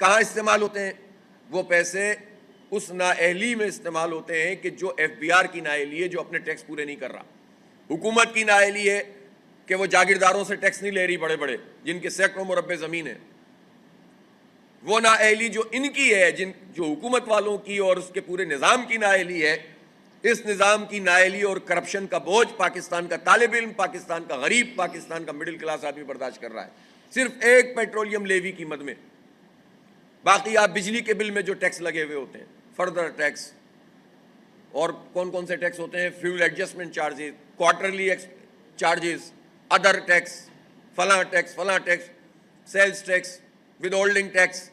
کہاں استعمال ہوتے ہیں؟ وہ پیسے اس نااہلی میں استعمال ہوتے ہیں کہ جو ایف بی آر کی نااہلی ہے، جو اپنے ٹیکس پورے نہیں کر رہا۔ حکومت کی نااہلی ہے کہ وہ جاگیرداروں سے ٹیکس نہیں لے رہی، بڑے بڑے جن کے سینکڑوں مربع زمین ہے۔ وہ نااہلی جو ان کی ہے، جو حکومت والوں کی اور اس کے پورے نظام کی نااہلی ہے، اس نظام کی نااہلی اور کرپشن کا بوجھ پاکستان کا طالب علم، پاکستان کا غریب، پاکستان کا مڈل کلاس آدمی برداشت کر رہا ہے، صرف ایک پیٹرولیم لیوی کی مد میں۔ باقی آپ بجلی کے بل میں جو ٹیکس لگے ہوئے ہوتے ہیں، فردر ٹیکس، اور کون کون سے ٹیکس ہوتے ہیں، fuel adjustment charges, quarterly charges, other tax, فلاں tax, sales tax, withholding tax,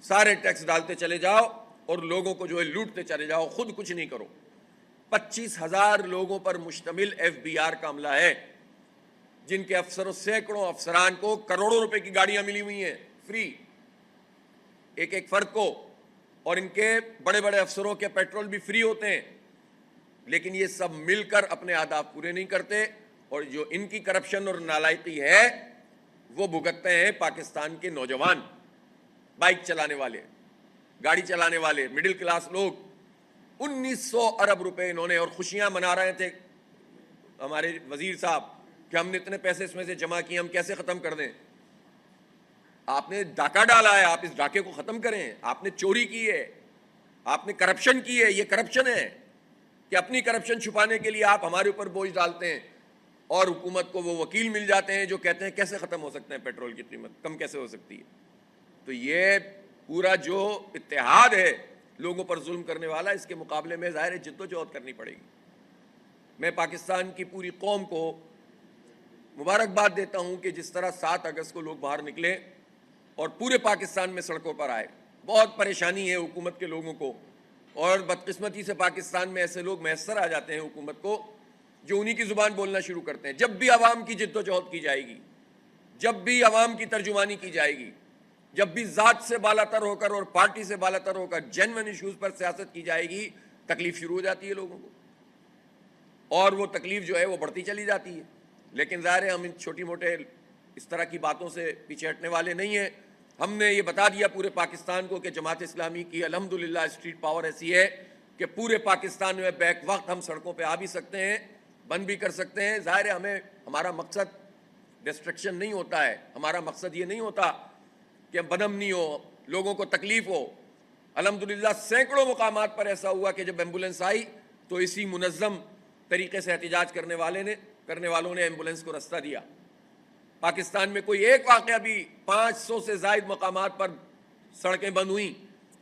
سارے ٹیکس ڈالتے چلے جاؤ اور لوگوں کو جو ہے لوٹتے چلے جاؤ، خود کچھ نہیں کرو۔ 25,000 لوگوں پر مشتمل ایف بی آر کا عملہ ہے، جن کے سینکڑوں افسران کو کروڑوں روپے کی گاڑیاں ملی ہوئی ہیں فری ایک ایک فرد کو، اور ان کے بڑے بڑے افسروں کے پیٹرول بھی فری ہوتے ہیں، لیکن یہ سب مل کر اپنے اہداف پورے نہیں کرتے، اور جو ان کی کرپشن اور نالائقی ہے وہ بھگتتے ہیں پاکستان کے نوجوان، بائک چلانے والے، گاڑی چلانے والے، مڈل کلاس لوگ۔ 1900 ارب روپے انہوں نے، اور خوشیاں منا رہے تھے ہمارے وزیر صاحب کہ ہم نے اتنے پیسے اس میں سے جمع کیے، ہم کیسے ختم کر دیں۔ آپ نے ڈاکہ ڈالا ہے، آپ اس ڈاکے کو ختم کریں۔ آپ نے چوری کی ہے، آپ نے کرپشن کی ہے، یہ کرپشن ہے کہ اپنی کرپشن چھپانے کے لیے آپ ہمارے اوپر بوجھ ڈالتے ہیں، اور حکومت کو وہ وکیل مل جاتے ہیں جو کہتے ہیں کیسے ختم ہو سکتے ہیں، پیٹرول کی قیمت کم کیسے ہو سکتی ہے۔ تو یہ پورا جو اتحاد ہے لوگوں پر ظلم کرنے والا، اس کے مقابلے میں ظاہر جد و جہد کرنی پڑے گی۔ میں پاکستان کی پوری قوم کو مبارکباد دیتا ہوں کہ جس طرح 7 اگست کو لوگ باہر نکلے اور پورے پاکستان میں سڑکوں پر آئے۔ بہت پریشانی ہے حکومت کے لوگوں کو، اور بدقسمتی سے پاکستان میں ایسے لوگ میسر آ جاتے ہیں حکومت کو جو انہی کی زبان بولنا شروع کرتے ہیں۔ جب بھی عوام کی جد و جہد کی جائے گی، جب بھی عوام کی ترجمانی کی جائے گی، جب بھی ذات سے بالا تر ہو کر اور پارٹی سے بالا تر ہو کر جینوئن ایشوز پر سیاست کی جائے گی، تکلیف شروع ہو جاتی ہے لوگوں کو، اور وہ تکلیف جو ہے وہ بڑھتی چلی جاتی ہے۔ لیکن ظاہر ہے ہم ان چھوٹی موٹے اس طرح کی باتوں سے پیچھے ہٹنے والے نہیں ہیں۔ ہم نے یہ بتا دیا پورے پاکستان کو کہ جماعت اسلامی کی الحمدللہ اسٹریٹ پاور ایسی ہے کہ پورے پاکستان میں بیک وقت ہم سڑکوں پہ آ بھی سکتے ہیں، بند بھی کر سکتے ہیں۔ ظاہر ہے ہمارا مقصد ڈسٹرکشن نہیں ہوتا ہے، ہمارا مقصد یہ نہیں ہوتا کہ بدامنی ہو، لوگوں کو تکلیف ہو۔ الحمدللہ سینکڑوں مقامات پر ایسا ہوا کہ جب ایمبولینس آئی تو اسی منظم طریقے سے احتجاج کرنے والوں نے ایمبولینس کو رستہ دیا۔ پاکستان میں کوئی ایک واقعہ بھی، 500 سے زائد مقامات پر سڑکیں بند ہوئیں،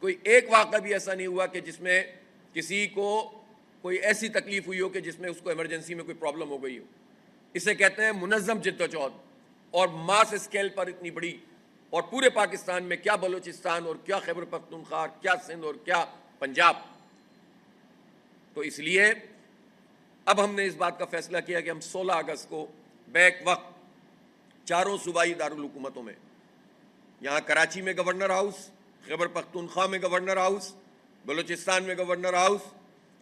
کوئی ایک واقعہ بھی ایسا نہیں ہوا کہ جس میں کسی کو کوئی ایسی تکلیف ہوئی ہو کہ جس میں اس کو ایمرجنسی میں کوئی پرابلم ہو گئی ہو۔ اسے کہتے ہیں منظم جد و جہد، اور ماس اسکیل پر اتنی بڑی، اور پورے پاکستان میں، کیا بلوچستان اور کیا خیبر پختونخوا، کیا سندھ اور کیا پنجاب۔ تو اس لیے اب ہم نے اس بات کا فیصلہ کیا کہ ہم 16 اگست کو بیک وقت چاروں صوبائی دارالحکومتوں میں، یہاں کراچی میں گورنر ہاؤس، خیبر پختونخوا میں گورنر ہاؤس، بلوچستان میں گورنر ہاؤس،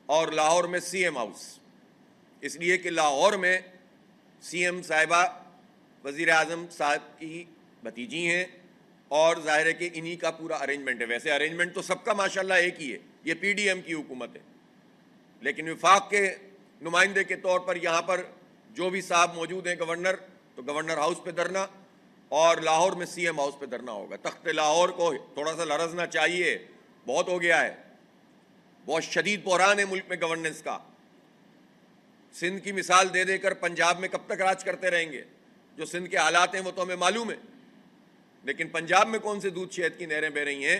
اور لاہور میں سی ایم ہاؤس، اس لیے کہ لاہور میں سی ایم صاحبہ وزیر اعظم صاحب کی بھتیجی ہیں، اور ظاہر ہے کہ انہی کا پورا ارینجمنٹ ہے۔ ویسے ارینجمنٹ تو سب کا ماشاءاللہ ایک ہی ہے، یہ پی ڈی ایم کی حکومت ہے، لیکن وفاق کے نمائندے کے طور پر یہاں پر جو بھی صاحب موجود ہیں گورنر، تو گورنر ہاؤس پہ دھرنا، اور لاہور میں سی ایم ہاؤس پہ دھرنا ہوگا۔ تخت لاہور کو تھوڑا سا لرزنا چاہیے، بہت ہو گیا ہے، بہت شدید بحران ہے ملک میں گورننس کا۔ سندھ کی مثال دے دے کر پنجاب میں کب تک راج کرتے رہیں گے؟ جو سندھ کے حالات ہیں وہ تو ہمیں معلوم ہے، لیکن پنجاب میں کون سے دودھ شہد کی نہریں بہہ رہی ہیں؟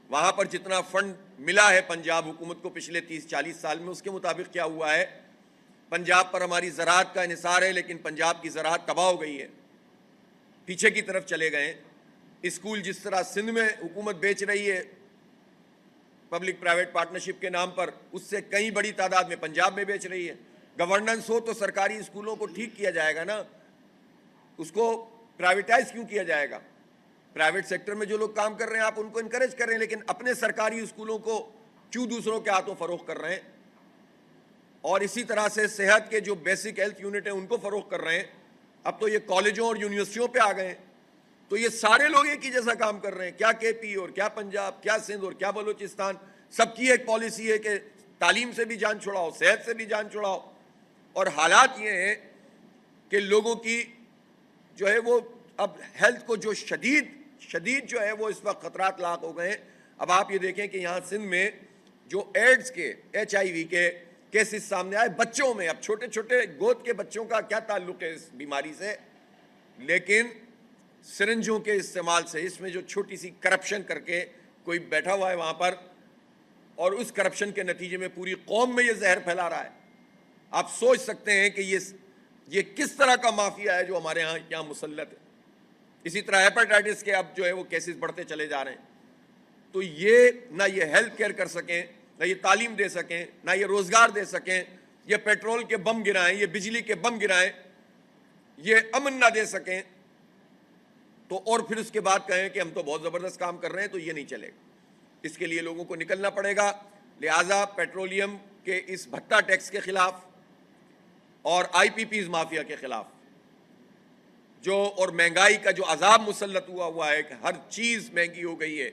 وہاں پر جتنا فنڈ ملا ہے پنجاب حکومت کو پچھلے 30-40 سال میں، اس کے مطابق کیا ہوا ہے؟ پنجاب پر ہماری زراعت کا انحصار ہے، لیکن پنجاب کی زراعت تباہ ہو گئی ہے، پیچھے کی طرف چلے گئے ہیں۔ اسکول جس طرح سندھ میں حکومت بیچ رہی ہے پبلک پرائیویٹ پارٹنرشپ کے نام پر، اس سے کئی بڑی تعداد میں پنجاب میں بیچ رہی ہے۔ گورننس ہو تو سرکاری اسکولوں کو ٹھیک کیا جائے گا نا، اس کو پرائیویٹائز کیوں کیا جائے گا؟ پرائیویٹ سیکٹر میں جو لوگ کام کر رہے ہیں آپ ان کو انکریج کر رہے ہیں، لیکن اپنے سرکاری اسکولوں کو کیوں دوسروں کے ہاتھوں فروخت کر رہے ہیں؟ اور اسی طرح سے صحت کے جو بیسک ہیلتھ یونٹ ہیں ان کو فروخت کر رہے ہیں۔ اب تو یہ کالجوں اور یونیورسٹیوں پہ آ گئے ہیں تو یہ سارے لوگ ایک ہی جیسا کام کر رہے ہیں. کیا کے پی اور کیا پنجاب, کیا سندھ اور کیا بلوچستان, سب کی ایک پالیسی ہے کہ تعلیم سے بھی جان چھڑاؤ, صحت سے بھی جان چھڑاؤ. اور حالات یہ ہیں کہ لوگوں کی جو ہے وہ اب ہیلتھ کو جو شدید جو ہے وہ اس وقت خطرات لاحق ہو گئے ہیں. اب آپ یہ دیکھیں کہ یہاں سندھ میں جو ایڈز کے, HIV کے کیسز سامنے آئے بچوں میں, اب چھوٹے چھوٹے گود کے بچوں کا کیا تعلق ہے اس بیماری سے, لیکن سرنجوں کے استعمال سے, اس میں جو چھوٹی سی کرپشن کر کے کوئی بیٹھا ہوا ہے وہاں پر, اور اس کرپشن کے نتیجے میں پوری قوم میں یہ زہر پھیلا رہا ہے. آپ سوچ سکتے ہیں کہ یہ کس طرح کا مافیا ہے جو ہمارے یہاں مسلط ہے. اسی طرح ہیپاٹائٹس کے اب جو ہے وہ کیسز بڑھتے چلے جا رہے ہیں. تو یہ نہ یہ ہیلتھ کیئر کر سکیں, نہ یہ تعلیم دے سکیں, نہ یہ روزگار دے سکیں, یہ پیٹرول کے بم گرائیں, یہ بجلی کے بم گرائیں, یہ امن نہ دے سکیں, تو اور پھر اس کے بعد کہیں کہ ہم تو بہت زبردست کام کر رہے ہیں, تو یہ نہیں چلے گا. اس کے لیے لوگوں کو نکلنا پڑے گا. لہٰذا پیٹرولیم کے اس بھتہ ٹیکس کے خلاف اور IPPs مافیا کے خلاف اور مہنگائی کا جو عذاب مسلط ہوا ہے کہ ہر چیز مہنگی ہو گئی ہے,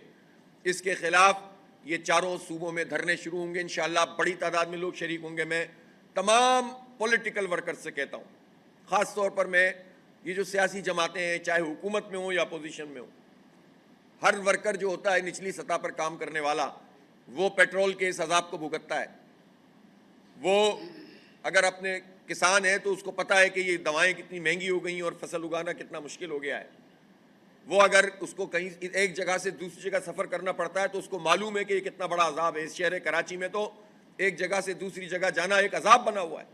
اس کے خلاف یہ چاروں صوبوں میں دھرنے شروع ہوں گے انشاءاللہ. بڑی تعداد میں لوگ شریک ہوں گے. میں تمام پولیٹیکل ورکر سے کہتا ہوں, خاص طور پر میں یہ جو سیاسی جماعتیں ہیں, چاہے حکومت میں ہوں یا اپوزیشن میں ہوں, ہر ورکر جو ہوتا ہے نچلی سطح پر کام کرنے والا, وہ پیٹرول کے اس عذاب کو بھگتتا ہے. وہ اگر اپنے کسان ہے تو اس کو پتہ ہے کہ یہ دوائیں کتنی مہنگی ہو گئی ہیں اور فصل اگانا کتنا مشکل ہو گیا ہے. وہ اگر اس کو کہیں ایک جگہ سے دوسری جگہ سفر کرنا پڑتا ہے تو اس کو معلوم ہے کہ یہ کتنا بڑا عذاب ہے. اس شہر کراچی میں تو ایک جگہ سے دوسری جگہ جانا ایک عذاب بنا ہوا ہے.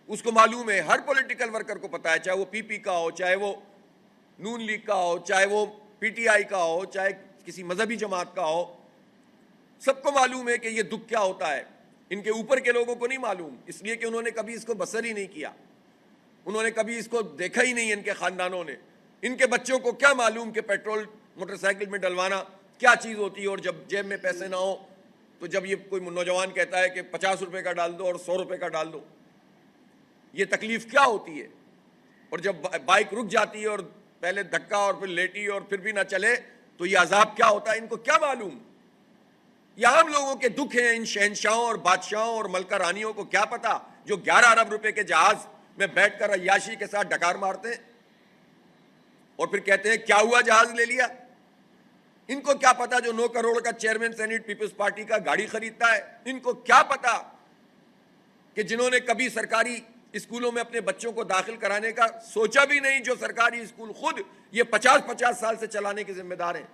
اس کو معلوم ہے, ہر پولیٹیکل ورکر کو پتہ ہے, چاہے وہ PP کا ہو, چاہے وہ نون لیگ کا ہو, چاہے وہ PTI کا ہو, چاہے کسی مذہبی جماعت کا ہو, سب کو معلوم ہے کہ یہ دکھ کیا ہوتا ہے. ان کے اوپر کے لوگوں کو نہیں معلوم, اس لیے کہ انہوں نے کبھی اس کو بسر ہی نہیں کیا, انہوں نے کبھی اس کو دیکھا ہی نہیں. ان کے خاندانوں نے, ان کے بچوں کو کیا معلوم کہ پیٹرول موٹر سائیکل میں ڈلوانا کیا چیز ہوتی ہے, اور جب جیب میں پیسے نہ ہو تو جب یہ کوئی نوجوان کہتا ہے کہ 50 روپے کا ڈال دو اور 100 روپے کا ڈال دو, یہ تکلیف کیا ہوتی ہے. اور جب بائک رک جاتی ہے اور پہلے دھکا اور پھر لیٹی اور پھر بھی نہ چلے تو یہ عذاب کیا ہوتا ہے, ان کو کیا معلوم. یہ عام لوگوں کے دکھ ہیں. ان شہنشاہوں اور بادشاہوں اور ملکہ رانیوں کو کیا پتا جو 11 ارب روپے کے جہاز میں بیٹھ کر عیاشی کے ساتھ ڈکار مارتے ہیں اور پھر کہتے ہیں کیا ہوا, جہاز لے لیا. ان کو کیا پتا جو 9 کروڑ کا چیئرمین سینٹ پیپلز پارٹی کا گاڑی خریدتا ہے, ان کو کیا پتا کہ جنہوں نے کبھی سرکاری اسکولوں میں اپنے بچوں کو داخل کرانے کا سوچا بھی نہیں, جو سرکاری اسکول خود یہ 50 سال سے چلانے کے ذمہ دار ہیں.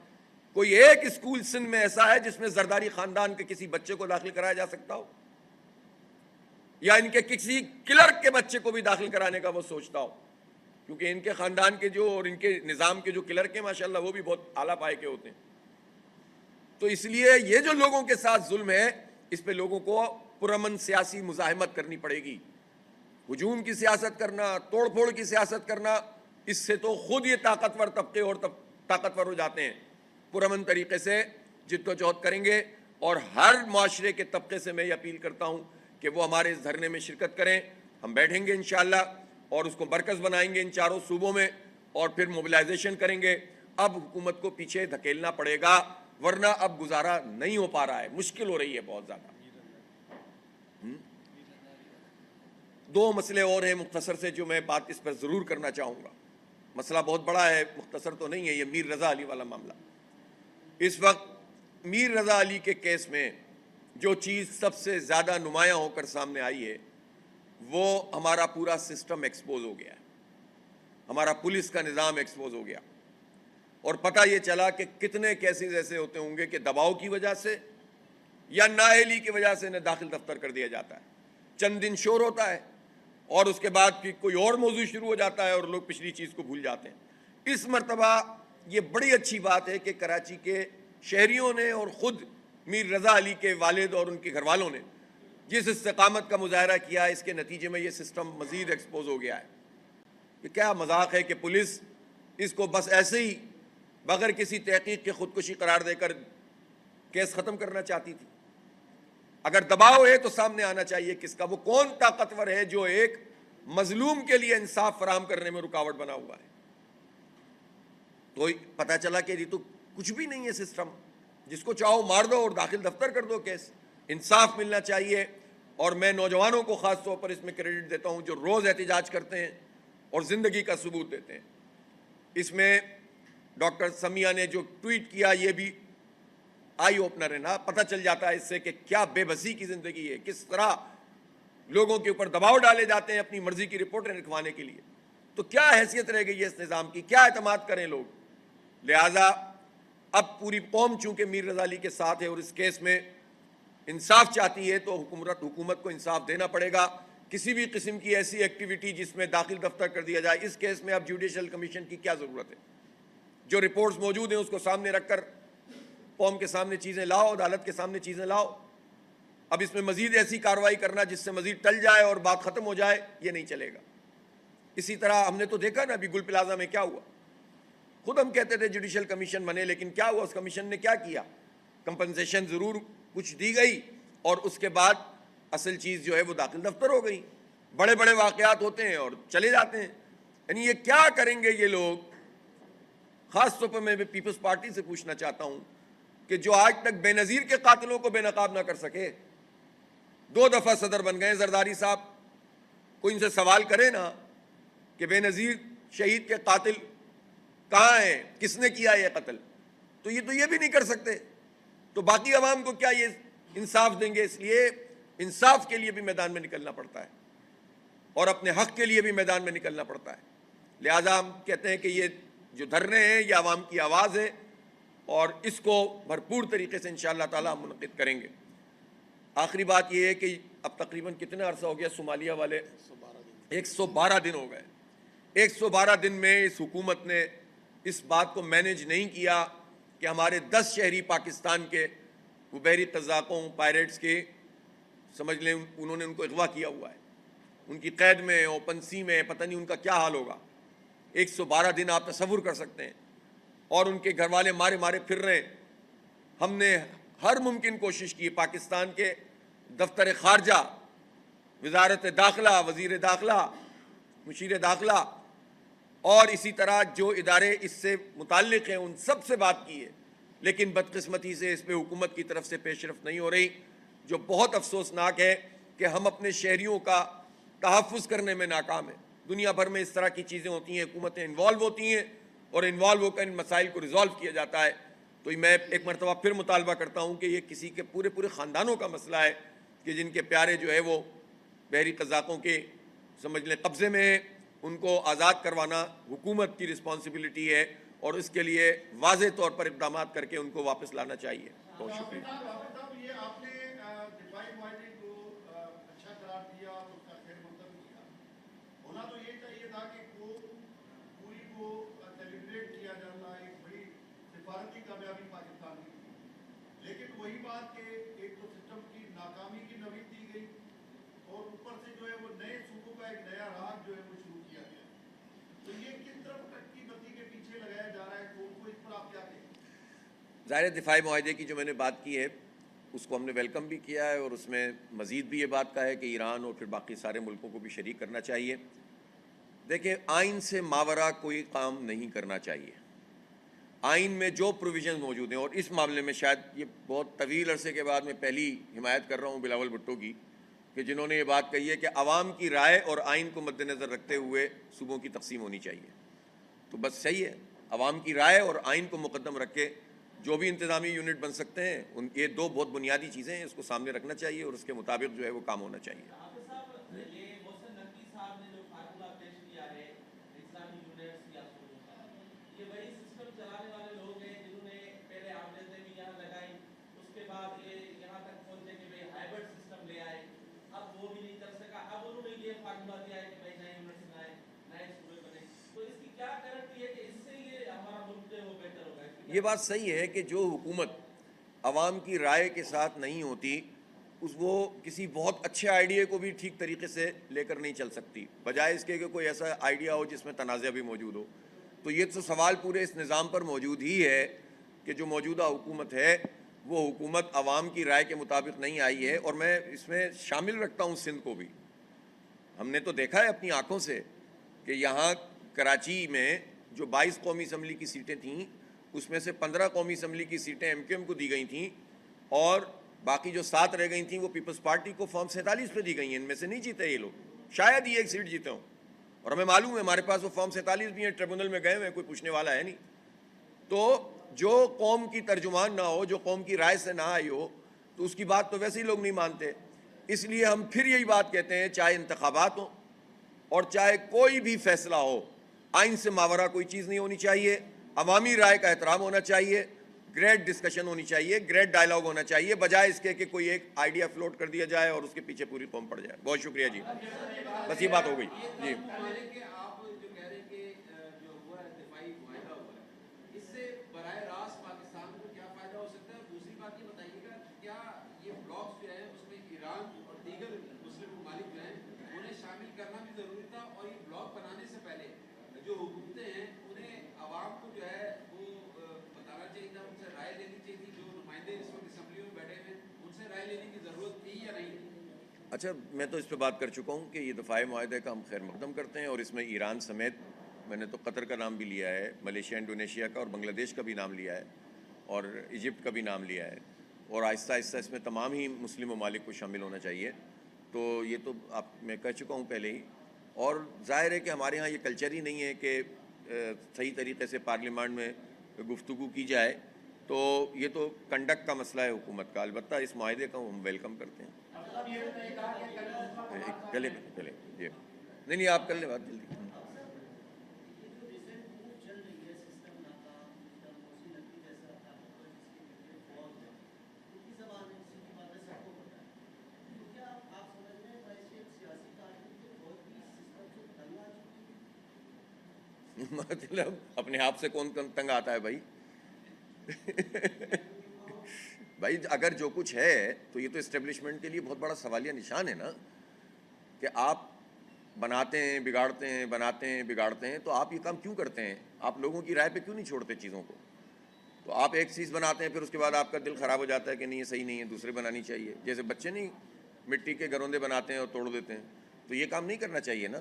کوئی ایک اسکول سندھ میں ایسا ہے جس میں زرداری خاندان کے کسی بچے کو داخل کرایا جا سکتا ہو, یا ان کے کسی کلرک کے بچے کو بھی داخل کرانے کا وہ سوچتا ہو, کیونکہ ان کے خاندان کے جو اور ان کے نظام کے جو کلرک ہیں ماشاءاللہ وہ بھی بہت اعلیٰ پائے کے ہوتے ہیں. تو اس لیے یہ جو لوگوں کے ساتھ ظلم ہے, اس پہ لوگوں کو پرامن سیاسی مزاحمت کرنی پڑے گی. ہجوم کی سیاست کرنا, توڑ پھوڑ کی سیاست کرنا, اس سے تو خود یہ طاقتور طبقے اور طاقتور ہو جاتے ہیں. پرامن طریقے سے جدوجہد کریں گے, اور ہر معاشرے کے طبقے سے میں یہ اپیل کرتا ہوں کہ وہ ہمارے اس دھرنے میں شرکت کریں. ہم بیٹھیں گے انشاءاللہ اور اس کو مرکز بنائیں گے ان چاروں صوبوں میں, اور پھر موبلائزیشن کریں گے. اب حکومت کو پیچھے دھکیلنا پڑے گا, ورنہ اب گزارا نہیں ہو پا رہا ہے, مشکل ہو رہی ہے بہت زیادہ. 2 مسئلے اور ہیں مختصر سے جو میں بات اس پر ضرور کرنا چاہوں گا. مسئلہ بہت بڑا ہے, مختصر تو نہیں ہے. یہ میر رضا علی والا معاملہ. اس وقت میر رضا علی کے کیس میں جو چیز سب سے زیادہ نمایاں ہو کر سامنے آئی ہے وہ ہمارا پورا سسٹم ایکسپوز ہو گیا ہے, ہمارا پولیس کا نظام ایکسپوز ہو گیا. اور پتہ یہ چلا کہ کتنے کیسز ایسے ہوتے ہوں گے کہ دباؤ کی وجہ سے یا نااہلی کی وجہ سے انہیں داخل دفتر کر دیا جاتا ہے. چند دن شور ہوتا ہے اور اس کے بعد پھر کوئی اور موضوع شروع ہو جاتا ہے اور لوگ پچھلی چیز کو بھول جاتے ہیں. اس مرتبہ یہ بڑی اچھی بات ہے کہ کراچی کے شہریوں نے اور خود میر رضا علی کے والد اور ان کے گھر والوں نے جس استقامت کا مظاہرہ کیا, اس کے نتیجے میں یہ سسٹم مزید ایکسپوز ہو گیا ہے. یہ کیا مذاق ہے کہ پولیس اس کو بس ایسے ہی بغیر کسی تحقیق کے خودکشی قرار دے کر کیس ختم کرنا چاہتی تھی. اگر دباؤ ہے تو سامنے آنا چاہیے کس کا, وہ کون طاقتور ہے جو ایک مظلوم کے لیے انصاف فراہم کرنے میں رکاوٹ بنا ہوا ہے. تو پتہ چلا کہ یہ تو کچھ بھی نہیں ہے سسٹم، جس کو چاہو مار دو اور داخل دفتر کر دو کیس. انصاف ملنا چاہیے. اور میں نوجوانوں کو خاص طور پر اس میں کریڈٹ دیتا ہوں جو روز احتجاج کرتے ہیں اور زندگی کا ثبوت دیتے ہیں. اس میں ڈاکٹر سمیہ نے جو ٹویٹ کیا یہ بھی آئی اوپنر ہے نا. پتہ چل جاتا ہے اس سے کہ کیا بے بسی کی زندگی ہے, کس طرح لوگوں کے اوپر دباؤ ڈالے جاتے ہیں اپنی مرضی کی رپورٹیں لکھوانے کے لیے. تو کیا حیثیت رہ گئی ہے اس نظام کی, کیا اعتماد کریں لوگ. لہٰذا اب پوری قوم چونکہ میر رضا علی کے ساتھ ہے اور اس کیس میں انصاف چاہتی ہے تو حکومت کو انصاف دینا پڑے گا. کسی بھی قسم کی ایسی ایکٹیویٹی جس میں داخل دفتر کر دیا جائے, اس کیس میں اب جوڈیشل کمیشن کی کیا ضرورت ہے. جو رپورٹس موجود ہیں اس کو سامنے رکھ کر قوم کے سامنے چیزیں لاؤ, عدالت کے سامنے چیزیں لاؤ. اب اس میں مزید ایسی کارروائی کرنا جس سے مزید ٹل جائے اور بات ختم ہو جائے, یہ نہیں چلے گا. اسی طرح ہم نے تو دیکھا نا ابھی گل پلازا میں کیا ہوا. خود ہم کہتے تھے جوڈیشل کمیشن بنے, لیکن کیا ہوا, اس کمیشن نے کیا کیا. کمپنسیشن ضرور کچھ دی گئی اور اس کے بعد اصل چیز جو ہے وہ داخل دفتر ہو گئی. بڑے بڑے واقعات ہوتے ہیں اور چلے جاتے ہیں. یعنی یہ کیا کریں گے یہ لوگ. خاص طور پر میں پیپلز پارٹی سے پوچھنا چاہتا ہوں کہ جو آج تک بے نظیر کے قاتلوں کو بے نقاب نہ کر سکے, 2 دفعہ صدر بن گئے زرداری صاحب, کوئی ان سے سوال کرے نا کہ بے نظیر شہید کے قاتل کہاں ہیں, کس نے کیا یہ قتل. تو یہ بھی نہیں کر سکتے, تو باقی عوام کو کیا یہ انصاف دیں گے. اس لیے انصاف کے لیے بھی میدان میں نکلنا پڑتا ہے اور اپنے حق کے لیے بھی میدان میں نکلنا پڑتا ہے. لہٰذا ہم کہتے ہیں کہ یہ جو دھرنے ہیں یہ عوام کی آواز ہے اور اس کو بھرپور طریقے سے انشاءاللہ تعالی ہم منعقد کریں گے. آخری بات یہ ہے کہ اب تقریباً کتنا عرصہ ہو گیا صومالیہ والے, 112 دن ہو گئے. 112 دن میں اس حکومت نے اس بات کو مینیج نہیں کیا کہ ہمارے 10 شہری پاکستان کے وہ بحری قزاقوں پائریٹس کے, سمجھ لیں انہوں نے ان کو اغوا کیا ہوا ہے, ان کی قید میں, اوپن سی میں, پتہ نہیں ان کا کیا حال ہوگا. 112 دن آپ تصور کر سکتے ہیں, اور ان کے گھر والے مارے مارے پھر رہے ہیں. ہم نے ہر ممکن کوشش کی, پاکستان کے دفتر خارجہ, وزارت داخلہ, وزیر داخلہ, مشیر داخلہ اور اسی طرح جو ادارے اس سے متعلق ہیں ان سب سے بات کی ہے, لیکن بدقسمتی سے اس پہ حکومت کی طرف سے پیش رفت نہیں ہو رہی, جو بہت افسوسناک ہے کہ ہم اپنے شہریوں کا تحفظ کرنے میں ناکام ہیں. دنیا بھر میں اس طرح کی چیزیں ہوتی ہیں, حکومتیں انوالو ہوتی ہیں اور انوالو ہو کر ان مسائل کو ریزالو کیا جاتا ہے. تو میں ایک مرتبہ پھر مطالبہ کرتا ہوں کہ یہ کسی کے پورے خاندانوں کا مسئلہ ہے کہ جن کے پیارے جو ہے وہ بحری قزاقوں کے سمجھ لیں قبضے میں ہیں, ان کو آزاد کروانا حکومت کی رسپانسبلٹی ہے اور اس کے لیے واضح طور پر اقدامات کر کے ان کو واپس لانا چاہیے. بہت شکریہ. لیکن وہی بات کہ ایک تو سسٹم کی ناکامی کی نوید دی گئی اور اوپر سے جو ہے وہ نئے صوبوں کا ایک نیا راہ جو ہے وہ شروع کیا گیا. تو یہ کس طرف تک کی بتی کے پیچھے لگایا جا رہا ہے, قوم کو اس پر آپ کیا کہیں؟ ظاہر دفاعی معاہدے کی جو میں نے بات کی ہے اس کو ہم نے ویلکم بھی کیا ہے اور اس میں مزید بھی یہ بات کا ہے کہ ایران اور پھر باقی سارے ملکوں کو بھی شریک کرنا چاہیے. دیکھیں, آئین سے ماورا کوئی کام نہیں کرنا چاہیے. آئین میں جو پروویژن موجود ہیں, اور اس معاملے میں شاید یہ بہت طویل عرصے کے بعد میں پہلی حمایت کر رہا ہوں بلاول بھٹو کی, کہ جنہوں نے یہ بات کہی ہے کہ عوام کی رائے اور آئین کو مد نظر رکھتے ہوئے صوبوں کی تقسیم ہونی چاہیے. تو بس صحیح ہے, عوام کی رائے اور آئین کو مقدم رکھ کے جو بھی انتظامی یونٹ بن سکتے ہیں, یہ 2 بہت بنیادی چیزیں ہیں, اس کو سامنے رکھنا چاہیے اور اس کے مطابق جو ہے وہ کام ہونا چاہیے. یہ بات صحیح ہے کہ جو حکومت عوام کی رائے کے ساتھ نہیں ہوتی وہ کسی بہت اچھے آئیڈیا کو بھی ٹھیک طریقے سے لے کر نہیں چل سکتی, بجائے اس کے کہ کوئی ایسا آئیڈیا ہو جس میں تنازع بھی موجود ہو. تو یہ تو سوال پورے اس نظام پر موجود ہی ہے کہ جو موجودہ حکومت ہے وہ حکومت عوام کی رائے کے مطابق نہیں آئی ہے. اور میں اس میں شامل رکھتا ہوں سندھ کو بھی. ہم نے تو دیکھا ہے اپنی آنکھوں سے کہ یہاں کراچی میں جو 22 قومی اسمبلی کی سیٹیں تھیں اس میں سے 15 قومی اسمبلی کی سیٹیں ایم کیو ایم کو دی گئی تھیں اور باقی جو 7 رہ گئی تھیں وہ پیپلز پارٹی کو فارم 47 پہ دی گئی ہیں. ان میں سے نہیں جیتے یہ لوگ, شاید ہی ایک سیٹ جیتے ہوں, اور ہمیں معلوم ہے ہمارے پاس وہ فارم 47 بھی ہیں, ٹریبونل میں گئے ہوئے ہیں, کوئی پوچھنے والا ہے نہیں. تو جو قوم کی ترجمان نہ ہو, جو قوم کی رائے سے نہ آئی ہو, تو اس کی بات تو ویسے ہی لوگ نہیں مانتے. اس لیے ہم پھر یہی بات کہتے ہیں, چاہے انتخابات ہوں اور چاہے کوئی بھی فیصلہ ہو, آئین سے ماورا کوئی چیز نہیں ہونی چاہیے, عوامی رائے کا احترام ہونا چاہیے, گریٹ ڈسکشن ہونی چاہیے, گریٹ ڈائلاگ ہونا چاہیے, بجائے اس کے کہ کوئی ایک آئیڈیا فلوٹ کر دیا جائے اور اس کے پیچھے پوری قوم پڑ جائے. بہت شکریہ جی, بس یہ بات ہو گئی جی. آپ جو کہہ رہے ہیں کہ جو ہوا ہے دفاعی معاہدہ ہوا ہے, اس سے براہ راست پاکستان کو کیا فائدہ ہو سکتا ہے؟ دوسری بات یہ بتائیے گا کیا یہ بلاکس جو ہے اس میں ایران اور دیگر مسلم ممالک جو ہیں انہیں شامل کرنا بھی ضروری تھا, اور یہ بلاک بنانے سے پہلے جو حکومتیں ہیں انہیں عوام کو جو ہے وہ بتانا چاہیے تھا, ان سے رائے لینی چاہیے تھی, جو نمائندے اس وقت اسمبلیوں میں بیٹھے ہیں ان سے رائے لینے کی ضرورت تھی یا نہیں؟ اچھا, میں تو اس پہ بات کر چکا ہوں کہ یہ دفاعی معاہدے کا ہم خیر مقدم کرتے ہیں, اور اس میں ایران سمیت میں نے تو قطر کا نام بھی لیا ہے, ملیشیا, انڈونیشیا کا اور بنگلہ دیش کا بھی نام لیا ہے, اور ایجپٹ کا بھی نام لیا ہے, اور آہستہ آہستہ اس میں تمام ہی مسلم ممالک کو شامل ہونا چاہیے. تو یہ تو میں کہہ چکا ہوں پہلے ہی, اور ظاہر ہے کہ ہمارے ہاں یہ کلچر ہی نہیں ہے کہ صحیح طریقے سے پارلیمان میں گفتگو کی جائے. تو یہ تو کنڈکٹ کا مسئلہ ہے حکومت کا. البتہ اس معاہدے کا ہم ویلکم کرتے ہیں. چلے جی, نہیں آپ کر لیں بات جلدی. مطلب اپنے آپ سے کون تنگ آتا ہے بھائی؟ بھائی اگر جو کچھ ہے تو یہ تو اسٹیبلشمنٹ کے لیے بہت بڑا سوالیہ نشان ہے نا, کہ آپ بناتے ہیں بگاڑتے ہیں, بناتے ہیں بگاڑتے ہیں. تو آپ یہ کام کیوں کرتے ہیں؟ آپ لوگوں کی رائے پہ کیوں نہیں چھوڑتے چیزوں کو؟ تو آپ ایک چیز بناتے ہیں, پھر اس کے بعد آپ کا دل خراب ہو جاتا ہے کہ نہیں یہ صحیح نہیں ہے, دوسرے بنانی چاہیے. جیسے بچے نہیں مٹی کے گروندے بناتے ہیں اور توڑ دیتے ہیں, تو یہ کام نہیں کرنا چاہیے نا,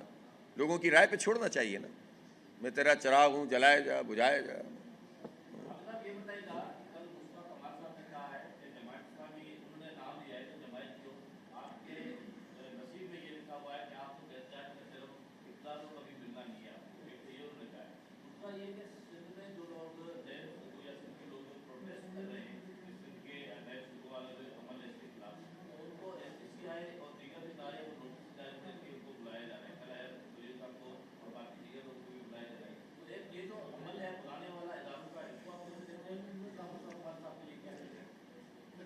لوگوں کی رائے پہ چھوڑنا چاہیے نا. میں تیرا چراغ ہوں, جلایا جا بجھایا جا.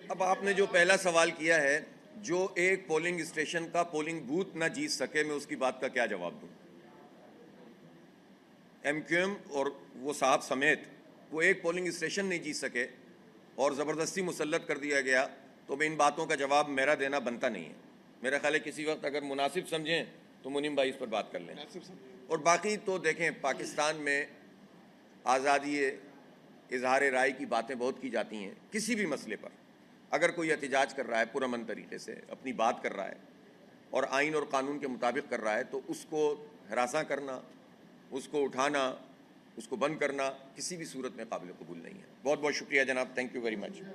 اب آپ نے جو پہلا سوال کیا ہے, جو ایک پولنگ اسٹیشن کا پولنگ بوتھ نہ جیت سکے, میں اس کی بات کا کیا جواب دوں؟ ایم کیو ایم اور وہ صاحب سمیت وہ ایک پولنگ اسٹیشن نہیں جیت سکے اور زبردستی مسلط کر دیا گیا, تو میں ان باتوں کا جواب میرا دینا بنتا نہیں ہے. میرا خیال ہے کسی وقت اگر مناسب سمجھیں تو منیم بھائی اس پر بات کر لیں. اور باقی تو دیکھیں, پاکستان میں آزادی اظہار رائے کی باتیں بہت کی جاتی ہیں کسی بھی مسئلے پر. اگر کوئی احتجاج کر رہا ہے پرامن طریقے سے, اپنی بات کر رہا ہے اور آئین اور قانون کے مطابق کر رہا ہے, تو اس کو ہراساں کرنا, اس کو اٹھانا, اس کو بند کرنا کسی بھی صورت میں قابل قبول نہیں ہے. بہت بہت شکریہ جناب, تھینک یو ویری مچ.